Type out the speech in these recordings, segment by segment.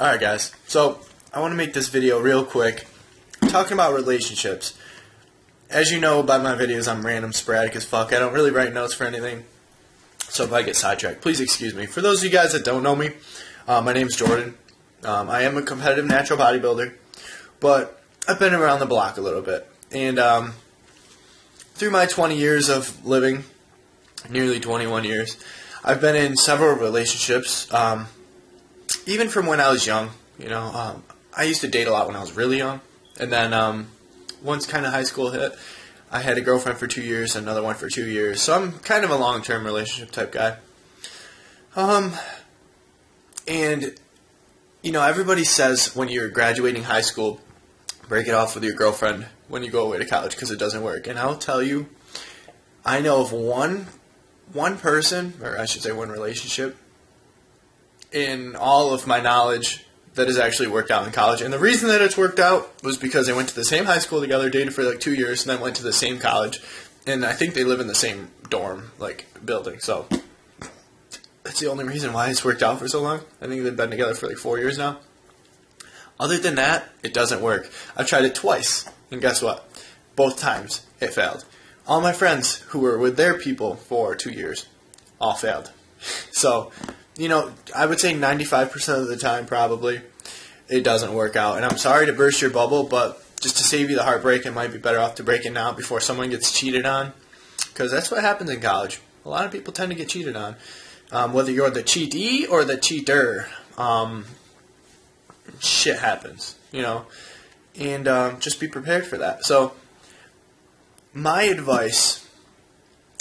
Alright guys, so I want to make this video real quick, talking about relationships. As you know by my videos, I'm random, sporadic as fuck. I don't really write notes for anything, so if I get sidetracked, please excuse me. For those of you guys that don't know me, my name's Jordan. I am a competitive natural bodybuilder, but I've been around the block a little bit. And through my 20 years of living, nearly 21 years, I've been in several relationships. Even from when I was young, I used to date a lot when I was really young. And then once kind of high school hit, I had a girlfriend for 2 years, another one for 2 years. So I'm kind of a long-term relationship type guy. And, everybody says when you're graduating high school, break it off with your girlfriend when you go away to college because it doesn't work. And I'll tell you, I know of one person, or I should say one relationship, in all of my knowledge that has actually worked out in college. And the reason that it's worked out was because they went to the same high school together, dated for like 2 years, and then went to the same college. And I think they live in the same dorm, building. So that's the only reason why it's worked out for so long. I think they've been together for like 4 years now. Other than that, it doesn't work. I've tried it twice, and guess what? Both times it failed. All my friends who were with their people for 2 years all failed. So, I would say 95% of the time probably it doesn't work out. And I'm sorry to burst your bubble, but just to save you the heartbreak, it might be better off to break it now before someone gets cheated on. Because that's what happens in college. A lot of people tend to get cheated on. Whether you're the cheatee or the cheater, shit happens, And just be prepared for that. So, my advice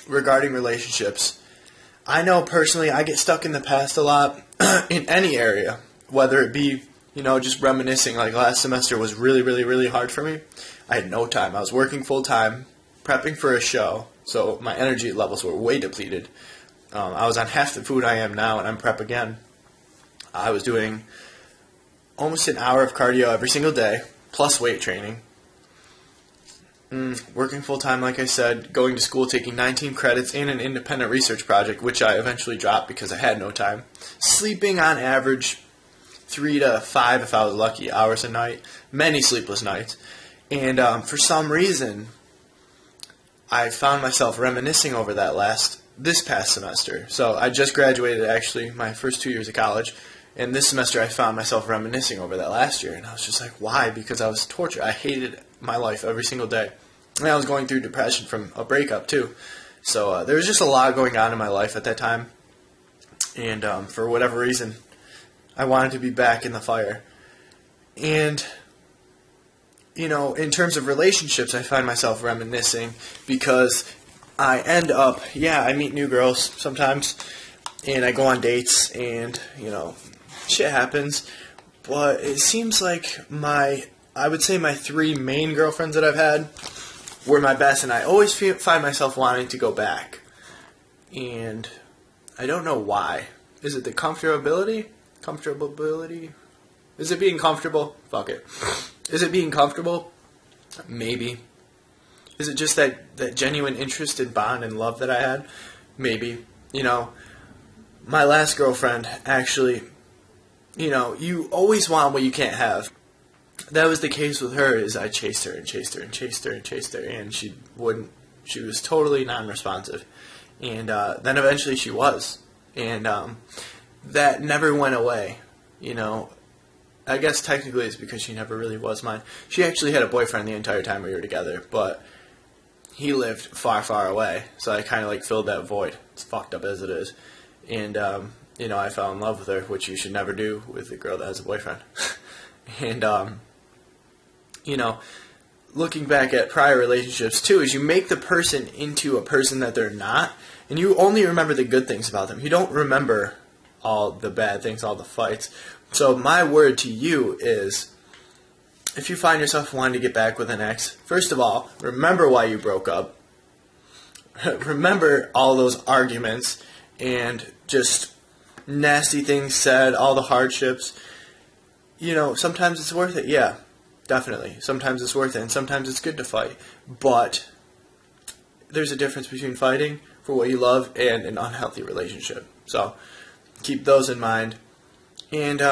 regarding relationships, I know personally I get stuck in the past a lot in any area, whether it be, just reminiscing. Like last semester was really, really, really hard for me. I had no time. I was working full time, prepping for a show, so my energy levels were way depleted. I was on half the food I am now, and I'm prep again. I was doing almost an hour of cardio every single day, plus weight training. Working full-time, like I said, going to school, taking 19 credits and an independent research project, which I eventually dropped because I had no time. Sleeping on average 3 to 5, if I was lucky, hours a night. Many sleepless nights. And for some reason, I found myself reminiscing over that this past semester. So I just graduated, actually, my first 2 years of college. And this semester I found myself reminiscing over that last year. And I was just like, why? Because I was tortured. I hated my life every single day. And I was going through depression from a breakup too. So there was just a lot going on in my life at that time. And for whatever reason, I wanted to be back in the fire. And, in terms of relationships, I find myself reminiscing because I end up, I meet new girls sometimes. And I go on dates and, shit happens. But it seems like I would say my 3 main girlfriends that I've had were my best, and I always find myself wanting to go back. And I don't know why. Is it the comfortability? Is it being comfortable? Fuck it. Is it being comfortable? Maybe. Is it just that genuine interest and bond and love that I had? Maybe. My last girlfriend, actually, you always want what you can't have. That was the case with her. Is I chased her and chased her and chased her and chased her, and she wouldn't. She was totally non-responsive, and then eventually she was, and that never went away. I guess technically it's because she never really was mine. She actually had a boyfriend the entire time we were together, but he lived far, far away, so I kind of filled that void. It's fucked up as it is, and I fell in love with her, which you should never do with a girl that has a boyfriend, and looking back at prior relationships too, is you make the person into a person that they're not, and you only remember the good things about them. You don't remember all the bad things, all the fights. So my word to you is, if you find yourself wanting to get back with an ex, first of all, remember why you broke up. Remember all those arguments and just nasty things said, all the hardships. Sometimes it's worth it, yeah. Definitely. Sometimes it's worth it, and sometimes it's good to fight. But there's a difference between fighting for what you love and an unhealthy relationship. So keep those in mind. And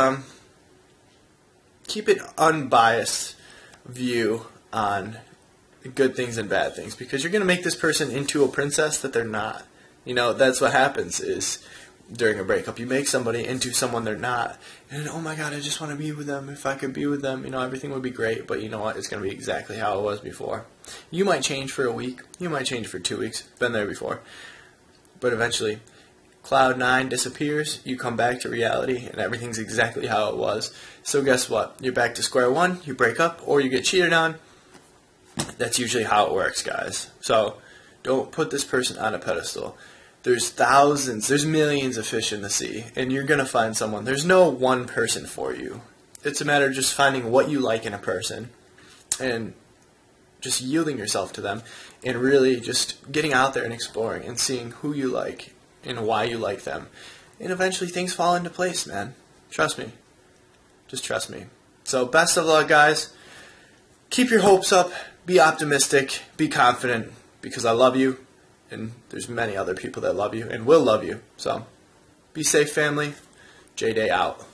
keep an unbiased view on good things and bad things, because you're going to make this person into a princess that they're not. You know, that's what happens is during a breakup. You make somebody into someone they're not. And, oh my God, I just want to be with them. If I could be with them, you know, everything would be great. But you know what? It's going to be exactly how it was before. You might change for a week. You might change for 2 weeks. Been there before. But eventually, Cloud 9 disappears. You come back to reality, and everything's exactly how it was. So guess what? You're back to square one. You break up, or you get cheated on. That's usually how it works, guys. So don't put this person on a pedestal. There's thousands, there's millions of fish in the sea, and you're going to find someone. There's no one person for you. It's a matter of just finding what you like in a person and just yielding yourself to them and really just getting out there and exploring and seeing who you like and why you like them. And eventually things fall into place, man. Trust me. Just trust me. So best of luck, guys. Keep your hopes up. Be optimistic. Be confident, because I love you. And there's many other people that love you and will love you. So be safe, family. J-Day out.